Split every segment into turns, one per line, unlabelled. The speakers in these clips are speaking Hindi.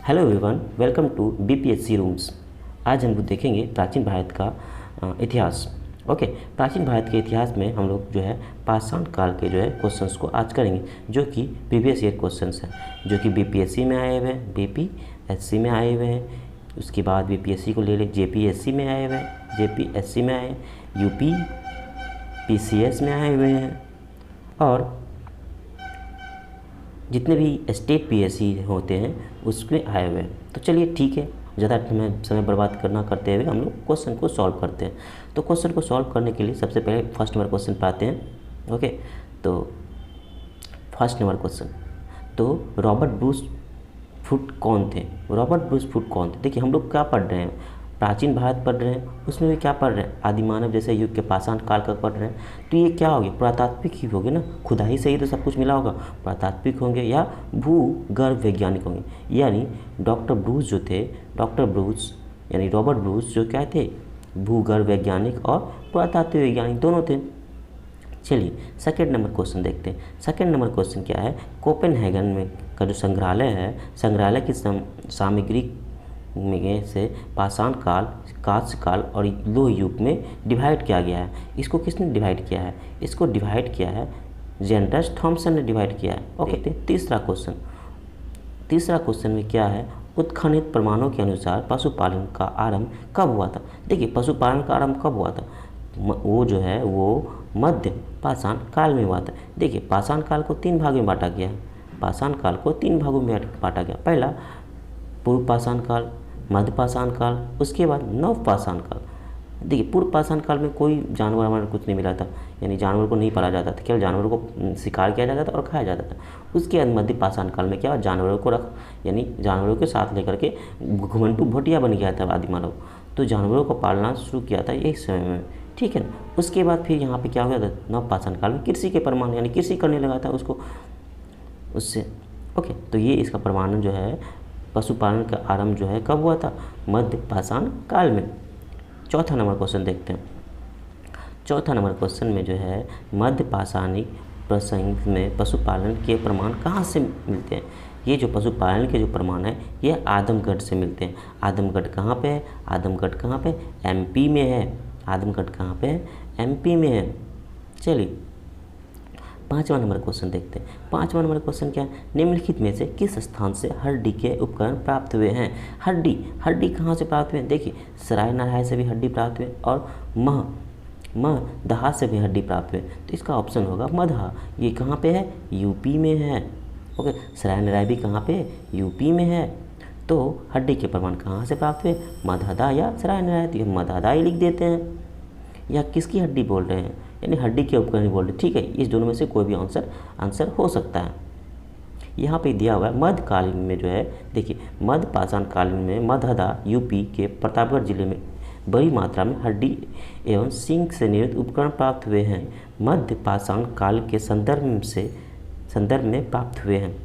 Hello everyone, welcome to BPSC rooms. आज हम लोग देखेंगे प्राचीन भारत का इतिहास। ओके, प्राचीन भारत के इतिहास में हम लोग जो है पाषाण काल के जो है क्वेश्चंस को आज करेंगे, जो कि प्रीवियस ईयर क्वेश्चंस हैं, जो कि बीपीएससी में आए हुए हैं, बीपीएससी में आए हुए हैं। उसके बाद बीपीएससी को ले ले, जेपीएससी में आए हुए हैं, जेपीएससी में आए, यूपी पीसीएस में आए हुए हैं, और जितने भी स्टेट पीएससी होते हैं उसमें आए हुए हैं। तो चलिए ठीक है, ज़्यादा समय बर्बाद करते हुए हम लोग क्वेश्चन को सॉल्व करते हैं। तो क्वेश्चन को सॉल्व करने के लिए सबसे पहले फर्स्ट नंबर क्वेश्चन पे आते हैं। ओके, तो फर्स्ट नंबर क्वेश्चन, तो रॉबर्ट ब्रूस फुट कौन थे? रॉबर्ट ब्रूस फुट कौन थे? देखिए, हम लोग क्या पढ़ रहे हैं, प्राचीन भारत पढ़ रहे हैं, उसमें भी क्या पढ़ रहे हैं, आदिमानव जैसे युग के पाषाण काल का पढ़ रहे हैं। तो ये क्या हो गया, पुरातात्विक ही होंगे ना, खुदाई से ही तो सब कुछ मिला होगा। पुरातात्विक होंगे या भूगर्भ वैज्ञानिक होंगे। यानी डॉक्टर ब्रूस जो थे, डॉक्टर ब्रूस यानी रॉबर्ट ब्रूस जो क्या थे, भूगर्भ वैज्ञानिक और पुरातात्विक वैज्ञानिक दोनों थे। चलिए सेकेंड नंबर क्वेश्चन देखते हैं। सेकेंड नंबर क्वेश्चन क्या है, कोपेनहेगन में का जो संग्रहालय है, संग्रहालय की सामग्री में से पाषाण काल, कांस्य काल और लोह युग में डिवाइड किया गया है। इसको किसने डिवाइड किया है? इसको डिवाइड किया है जेंड्रस थॉमसन ने डिवाइड किया है। ओके, तीसरा क्वेश्चन, तीसरा क्वेश्चन में क्या है, उत्खनित प्रमाणों के अनुसार पशुपालन का आरंभ कब हुआ था? देखिए, पशुपालन का आरंभ कब हुआ था? वो जो है वो मध्य पाषाण काल में हुआ था। देखिए, पाषाण काल को 3 भाग में बांटा गया है। पाषाण काल को 3 भागों में बांटा गया। पहला पूर्व पाषाण काल, मध्य पाषाण काल, उसके बाद नव पाषाण काल। देखिए, पूर्व पाषाण काल में कोई जानवर हमारे कुछ नहीं मिला था, यानी जानवर को नहीं पाला जाता था, केवल जानवरों को शिकार किया जाता था और खाया जाता था। उसके बाद मध्य पाषाण काल में क्या, जानवरों को यानी जानवरों के साथ लेकर के घुमंटू भोटिया बन गया था आदिमानव, तो जानवरों को पालना शुरू किया था यही समय में, ठीक है ना। उसके बाद फिर यहाँ पे क्या हुआ था, नव पाषाण काल में कृषि के प्रमाण, यानी कृषि करने लगा था उसको उससे। ओके, तो ये इसका प्रमाण जो है, पशुपालन का आरंभ जो है कब हुआ था, मध्य पाषाण काल में। चौथा नंबर क्वेश्चन देखते हैं। चौथा नंबर क्वेश्चन में जो है मध्य पाषाणिक प्रसंग में पशुपालन के प्रमाण कहाँ से मिलते हैं? ये जो पशुपालन के जो प्रमाण है ये आदमगढ़ से मिलते हैं। आदमगढ़ कहाँ पे है? आदमगढ़ कहाँ पे? एमपी में है। आदमगढ़ कहाँ पे है? एमपी में है। चलिए पाँचवा नंबर क्वेश्चन देखते हैं। पाँचवा नंबर क्वेश्चन क्या है, निम्नलिखित में से किस स्थान से हड्डी के उपकरण प्राप्त हुए हैं? हड्डी कहाँ से प्राप्त हुए हैं? देखिए, सराय नराय से भी हड्डी प्राप्त हुए और मगधा से भी हड्डी प्राप्त हुए। तो इसका ऑप्शन होगा मगधा। ये कहाँ पे है? यूपी में है। ओके, सराय नराय भी कहाँ पे है? यूपी में है। तो हड्डी के प्रमाण कहाँ से प्राप्त हुए, मगधा या सराय नराय? तो मगधा ही लिख देते हैं। या किसकी हड्डी बोल रहे हैं, यानी हड्डी के उपकरण बोल रहे हैं, ठीक है। इस दोनों में से कोई भी आंसर हो सकता है। यहाँ पे दिया हुआ है मध्यकालीन में जो है, देखिए मध्य पाषाण कालीन में मगधा यूपी के प्रतापगढ़ जिले में बड़ी मात्रा में हड्डी एवं सिंक से निर्मित उपकरण प्राप्त हुए हैं। मध्य पाषाण काल के संदर्भ में प्राप्त हुए हैं।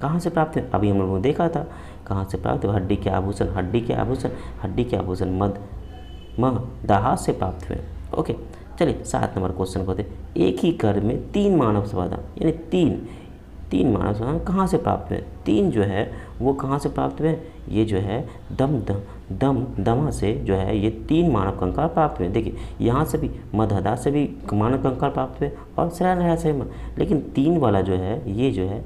कहाँ से प्राप्त हुए? अभी हम लोगों ने देखा था कहाँ से प्राप्त हुए, हड्डी के आभूषण मगधा से प्राप्त हुए। ओके, चलिए 7 नंबर क्वेश्चन को दें। एक ही घर में 3 मानव समाधान, यानी तीन मानव समाधान कहाँ से प्राप्त हुए? 3 जो है वो कहाँ से प्राप्त हुए? ये जो है दमा से जो है ये 3 मानव कंकाल प्राप्त हुए। देखिए, यहाँ से भी मगधा से भी मानव कंकाल प्राप्त हुए और सराय नराय से, लेकिन 3 वाला जो है ये जो है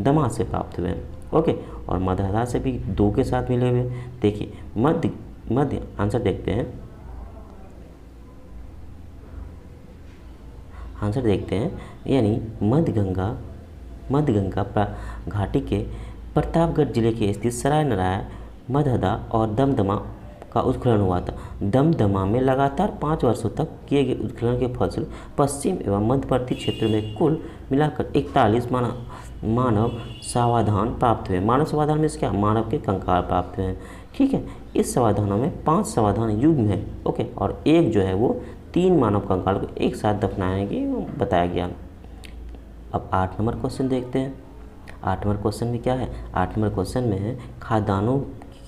दमा से प्राप्त हुए। ओके, और मगधा से भी 2 के साथ मिले हुए। देखिए मध्य आंसर देखते हैं। यानी मध्यगंगा घाटी के प्रतापगढ़ जिले के स्थित सराय नराय, मगधा और दमदमा का उत्खनन हुआ था। दमदमा में लगातार 5 वर्षों तक किए गए उत्खनन के फलस्वरूप पश्चिम एवं मध्यवर्ती क्षेत्र में कुल मिलाकर 41 मानव समाधान प्राप्त हुए। मानव समाधान में क्या, मानव के कंकाल प्राप्त हुए हैं, ठीक है। इस समाधानों में 5 समाधान युग्म है। ओके, और एक जो है वो 3 मानव कंकाल को एक साथ दफनाएंगे बताया गया। अब 8 नंबर क्वेश्चन देखते हैं। 8 नंबर क्वेश्चन में क्या है, 8 नंबर क्वेश्चन में है खाद्यान्नों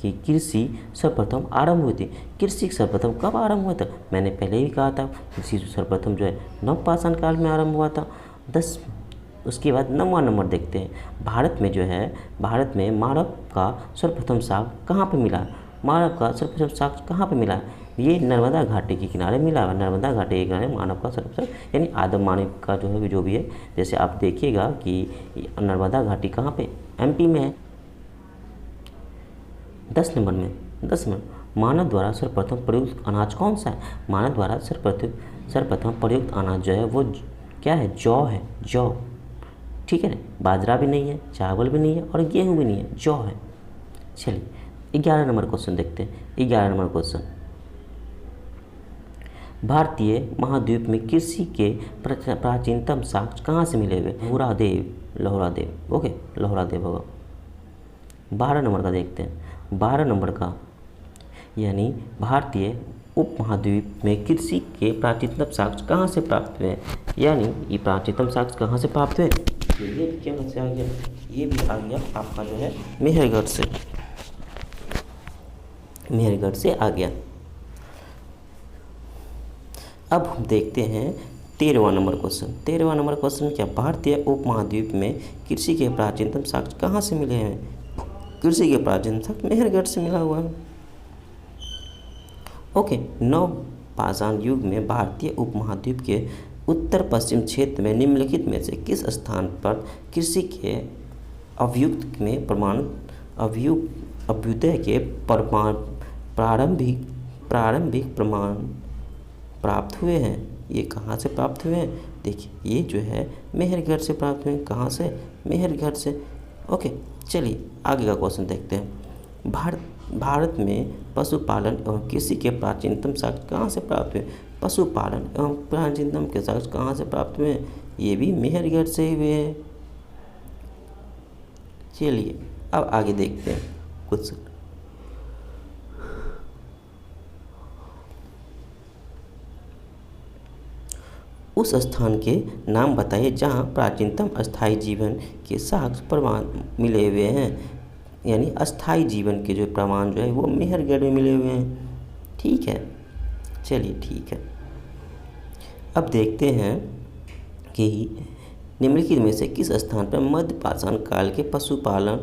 की कृषि सर्वप्रथम आरंभ हुई थी। कृषि सर्वप्रथम कब आरंभ हुआ था? मैंने पहले ही कहा था, कृषि सर्वप्रथम जो है नव पाषाण काल में आरंभ हुआ था। उसके बाद 9वां नंबर देखते हैं। भारत में जो है, भारत में मानव का सर्वप्रथम साक्ष्य कहाँ पे मिला? मानव का सर्वप्रथम साक्ष्य कहाँ पे मिला? ये नर्मदा घाटी के किनारे मिला है। नर्मदा घाटी के किनारे मानव का सर्वप्रथम, यानी आदम मानव का जो है, जो भी है, जैसे आप देखिएगा कि नर्मदा घाटी कहाँ पे, एमपी में है। 10 नंबर में, 10 नंबर, मानव द्वारा सर्वप्रथम प्रयुक्त अनाज कौन सा है? मानव द्वारा सर्वप्रथम प्रयुक्त अनाज जो है वो क्या है? जौ है, जौ। ठीक है ना, बाजरा भी नहीं है, चावल भी नहीं है और गेहूँ भी नहीं है, जौ है। चलिए 11 नंबर क्वेश्चन देखते हैं। 11 नंबर क्वेश्चन, भारतीय महाद्वीप में कृषि के प्राचीनतम साक्ष्य कहाँ से मिले हुए? लोहरादेव। ओके, लोहरादेव होगा। 12 नंबर का देखते हैं। 12 नंबर का, यानी भारतीय उपमहाद्वीप में कृषि के प्राचीनतम साक्ष्य कहाँ से प्राप्त हुए? यानी ये प्राचीनतम साक्ष्य कहाँ से प्राप्त हुए? ये क्या से आ गया? ये भी आ गया आपका जो है मेहरगढ़ से, मेहरगढ़ से आ गया। अब हम देखते हैं 13वां नंबर क्वेश्चन। 13वां नंबर क्वेश्चन क्या? भारतीय उपमहाद्वीप में कृषि के प्राचीनतम साक्ष्य कहाँ से मिले हैं? कृषि के प्राचीन साक्ष्य मेहरगढ़ से मिला हुआ है। ओके, नवपाषाण युग में भारतीय उपमहाद्वीप के उत्तर पश्चिम क्षेत्र में निम्नलिखित में से किस स्थान पर कृषि के अभ्युदय में अभ्युदय के प्रारंभिक प्रमाण प्राप्त हुए हैं? ये कहाँ से प्राप्त हुए हैं? देखिए, ये जो है मेहरगढ़ से प्राप्त हुए हैं। कहाँ से? मेहरगढ़ से। ओके, चलिए आगे का क्वेश्चन देखते हैं। भारत में पशुपालन एवं कृषि के प्राचीनतम साक्ष्य कहाँ से प्राप्त हुए? पशुपालन एवं प्राचीनतम के साक्ष्य कहाँ से प्राप्त हुए? ये भी मेहरगढ़ से ही हुए हैं। चलिए अब आगे देखते हैं कुछ। उस स्थान के नाम बताइए जहाँ प्राचीनतम अस्थायी जीवन के साक्ष्य प्रमाण मिले हुए हैं। यानी अस्थायी जीवन के जो प्रमाण जो है वो मेहरगढ़ में मिले हुए हैं। ठीक है, चलिए ठीक है। अब देखते हैं कि निम्नलिखित में से किस स्थान पर मध्यपाषाण काल के पशुपालन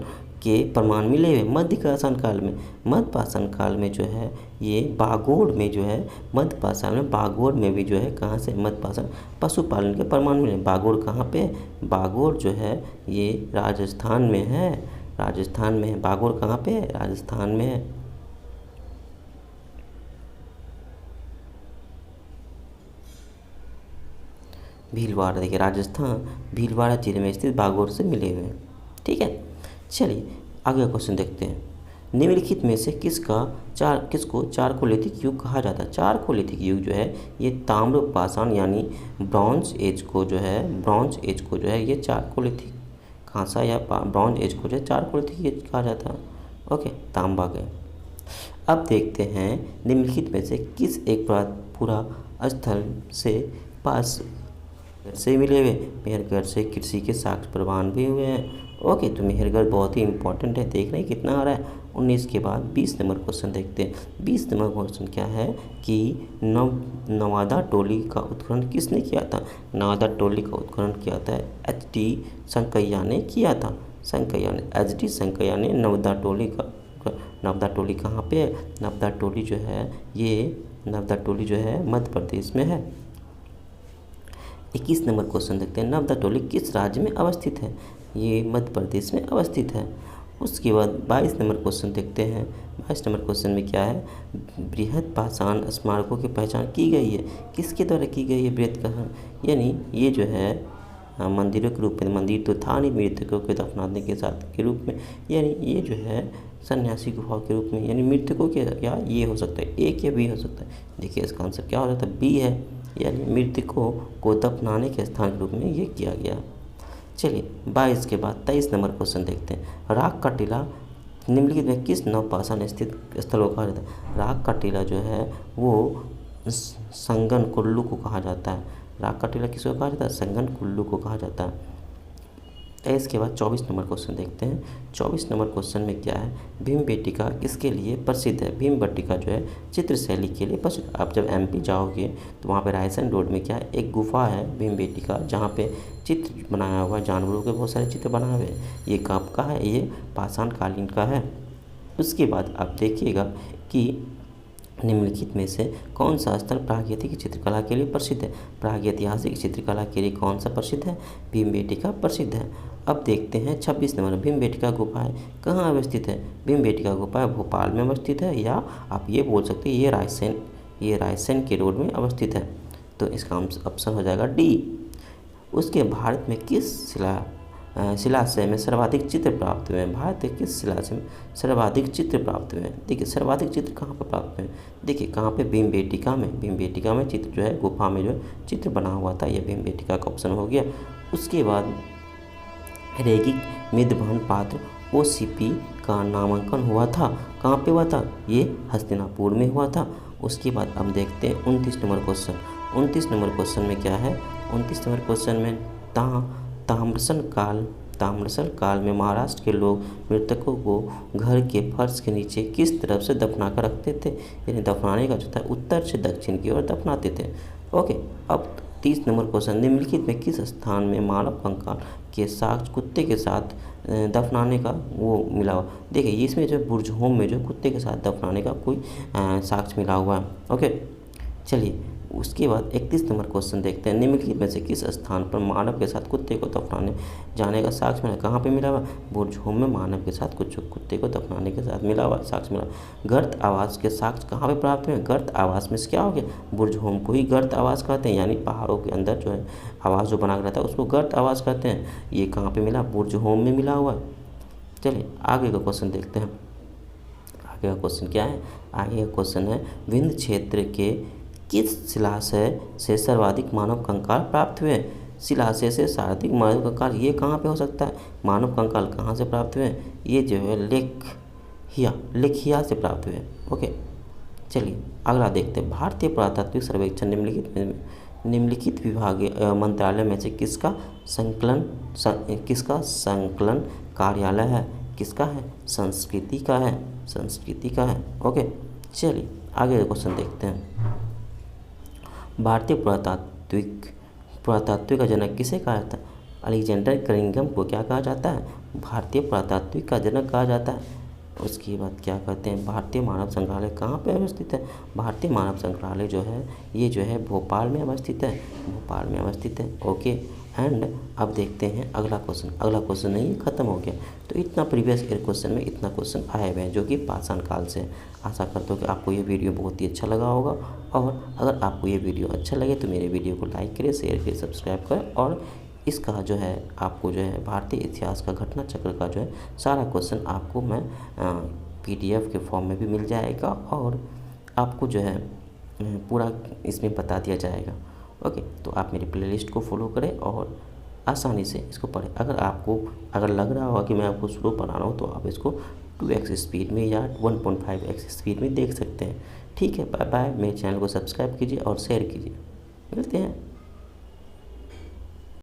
के प्रमाण मिले हुए? मध्यपाषाण काल में, मध्यपाषाण काल में जो है ये बागोड़ में जो है, मध्यपाषाण में बागोड़ में भी जो है कहाँ से मध्यपाषाण पशुपालन के प्रमाण मिले। बागोड़ कहाँ पे? बागोड़ जो है ये राजस्थान में है, राजस्थान में है। बागोड़ कहाँ पे है? राजस्थान में है। भीलवाड़ा, देखिए राजस्थान भीलवाड़ा जिले में स्थित बागोड़ से मिले हुए हैं। ठीक है, चलिए आगे का क्वेश्चन देखते हैं। निम्नलिखित में से किसको चारकोलिथिक युग कहा जाता है? चारकोलिथिक युग जो है ये ताम्रपाषाण यानी ब्रॉन्ज एज को जो है ये चारकोलिथिक खांसा या ब्रॉन्ज एज को जो है चारकोलिथिक एज कहा जाता है। ओके, तांबा के। अब देखते हैं निम्नलिखित में से किस एक पूरा स्थल से पास से मिले हुए? मेहरगढ़ से कृषि के साक्ष्य प्रमाण भी हुए हैं। ओके, तो मेहरगढ़ बहुत ही इंपॉर्टेंट है। देख रहे हैं कितना आ रहा है। 19 के बाद 20 नंबर क्वेश्चन देखते हैं। 20 नंबर क्वेश्चन क्या है कि नवादा टोली का उत्खनन किसने किया था? नवादा टोली का उत्खनन किया था HD संकैया ने किया था। HD संकैया ने नवादा टोली कहाँ पे है? नवादा टोली जो है मध्य प्रदेश में है। 21 नंबर क्वेश्चन देखते हैं। नवादा टोली किस राज्य में अवस्थित है? ये मध्य प्रदेश में अवस्थित है। उसके बाद 22 नंबर क्वेश्चन देखते हैं। 22 नंबर क्वेश्चन में क्या है? बृहद पाषाण स्मारकों की पहचान की गई है। किसके द्वारा की गई है? बृहद पाषाण, यानी ये जो है मंदिरों के रूप में, मंदिर तो था नहीं, मृतकों के दफनाने के साथ के रूप में, यानी ये जो है सन्यासी गुफा के रूप में, यानी मृतकों के, या ये हो सकता है एक या बी हो सकता है। देखिए इसका आंसर क्या हो जाता है? बी है, यानी मृतकों को दफनाने के स्थान के रूप में ये किया गया। चलिए 22 के बाद 23 नंबर क्वेश्चन देखते हैं। राग का टीला निम्नलिखित में किस नवपाषाण स्थित स्थल को कहा जाता है? राग का टीला जो है वो संगन कुल्लू को कहा जाता है। राग का टीला किसको कहा जाता है? संगन कुल्लू को कहा जाता है। इसके बाद 24 नंबर क्वेश्चन देखते हैं। 24 नंबर क्वेश्चन में क्या है, भीमबेटका किसके लिए प्रसिद्ध है। भीमबेटका जो है चित्र शैली के लिए प्रसिद्ध। आप जब एमपी जाओगे तो वहाँ पे रायसन रोड में क्या है, एक गुफा है भीमबेटका, जहाँ पे चित्र बनाया हुआ है, जानवरों के बहुत सारे चित्र बनाए हुए हैं। ये कब का है, ये पाषाण कालीन का है। उसके बाद आप देखिएगा कि निम्नलिखित में से कौन सा स्थल प्रागैतिहासिक चित्रकला के लिए प्रसिद्ध है। प्रागैतिहासिक चित्रकला के लिए कौन सा प्रसिद्ध है, भीमबेटका प्रसिद्ध है। अब देखते हैं 26 नंबर, भीमबेटका गुफाएं कहाँ अवस्थित है। भीमबेटका गुफा भोपाल में अवस्थित है, या आप ये बोल सकते हैं ये रायसेन के रोड में अवस्थित है। तो इसका ऑप्शन हो जाएगा डी। उसके भारत में किस शिलाशय में सर्वाधिक चित्र प्राप्त हुए हैं। भारत के किस शिलाशय में सर्वाधिक चित्र प्राप्त हुए हैं। देखिए सर्वाधिक चित्र कहाँ पर प्राप्त हुए हैं, देखिए कहाँ पे, भीमबेटका में चित्र जो है, गुफा में जो है चित्र बना हुआ था, यह भीमबेटका का ऑप्शन हो गया। उसके बाद रेगिक मिदभन पात्र OCP का नामांकन हुआ था, कहाँ पे हुआ था, ये हस्तिनापुर में हुआ था। उसके बाद हम देखते हैं 29 नंबर क्वेश्चन। 29 नंबर क्वेश्चन में क्या है, 29 नंबर क्वेश्चन में ताम्रसन काल में महाराष्ट्र के लोग मृतकों को घर के फर्श के नीचे किस तरफ से दफना कर रखते थे। यानी दफनाने का जो था उत्तर से दक्षिण की ओर दफनाते थे। ओके, अब 30 नंबर क्वेश्चन, निम्नलिखित में किस स्थान में मानव कंकाल के साक्ष्य कुत्ते के साथ दफनाने का वो मिला हुआ। देखिए इसमें जो बुर्जहोम में जो कुत्ते के साथ दफनाने का कोई साक्ष्य मिला हुआ है। ओके, चलिए उसके बाद 31 नंबर क्वेश्चन देखते हैं। निम्नलिखित में से किस स्थान पर मानव के साथ कुत्ते को दफनाने जाने का साक्ष्य मिला। कहाँ पे मिला हुआ, बुर्जहोम में मानव के साथ कुत्ते को दफनाने के साथ मिला हुआ साक्ष्य मिला। गर्त आवास के साक्ष्य कहाँ पे प्राप्त हुए। गर्त आवास में क्या हो गया, बुर्जहोम को ही गर्त आवास कहते हैं, यानी पहाड़ों के अंदर जो है आवास जो बना रहता है उसको गर्त आवास कहते हैं। ये कहाँ पर मिला, बुर्जहोम में मिला हुआ। चलिए आगे का क्वेश्चन देखते हैं। आगे का क्वेश्चन क्या है, आगे का क्वेश्चन है विंध्य क्षेत्र के किस शिलाशय से सर्वाधिक मानव कंकाल प्राप्त हुए। शिलाशय से सर्वाधिक मानव कंकाल ये कहाँ पे हो सकता है, मानव कंकाल कहाँ से प्राप्त हुए, ये जो है लेखिया से प्राप्त हुए। ओके, चलिए अगला देखते हैं। भारतीय पुरातात्विक सर्वेक्षण निम्नलिखित विभागीय मंत्रालय में से किसका संकलन कार्यालय है। किसका है, संस्कृति का है। ओके, चलिए आगे क्वेश्चन देखते हैं। भारतीय पुरातात्विक का जनक किसे कहा जाता है। अलेक्जेंडर कनिंघम को क्या कहा जाता है, भारतीय पुरातात्विक का जनक कहा जाता है। उसके बाद क्या कहते हैं, भारतीय मानव संग्रहालय कहाँ पे अवस्थित है। भारतीय मानव संग्रहालय जो है ये जो है भोपाल में अवस्थित है। ओके, एंड अब देखते हैं अगला क्वेश्चन नहीं, ख़त्म हो गया। तो इतना प्रीवियस ईयर क्वेश्चन में इतना क्वेश्चन आए हुए हैं जो कि पाषाण काल से। आशा करता हूँ कि आपको ये वीडियो बहुत ही अच्छा लगा होगा, और अगर आपको ये वीडियो अच्छा लगे तो मेरे वीडियो को लाइक करें, शेयर करें, सब्सक्राइब करें। और इसका जो है आपको जो है भारतीय इतिहास का घटना चक्र का जो है सारा क्वेश्चन आपको मैं PDF के फॉर्म में भी मिल जाएगा, और आपको जो है पूरा इसमें बता दिया जाएगा। ओके, तो आप मेरी प्लेलिस्ट को फॉलो करें और आसानी से इसको पढ़ें। अगर लग रहा होगा कि मैं आपको स्लो पढ़ा रहा हूँ तो आप इसको 2x स्पीड में या 1.5x स्पीड में देख सकते हैं। ठीक है, बाय बाय। मेरे चैनल को सब्सक्राइब कीजिए और शेयर कीजिए। मिलते हैं।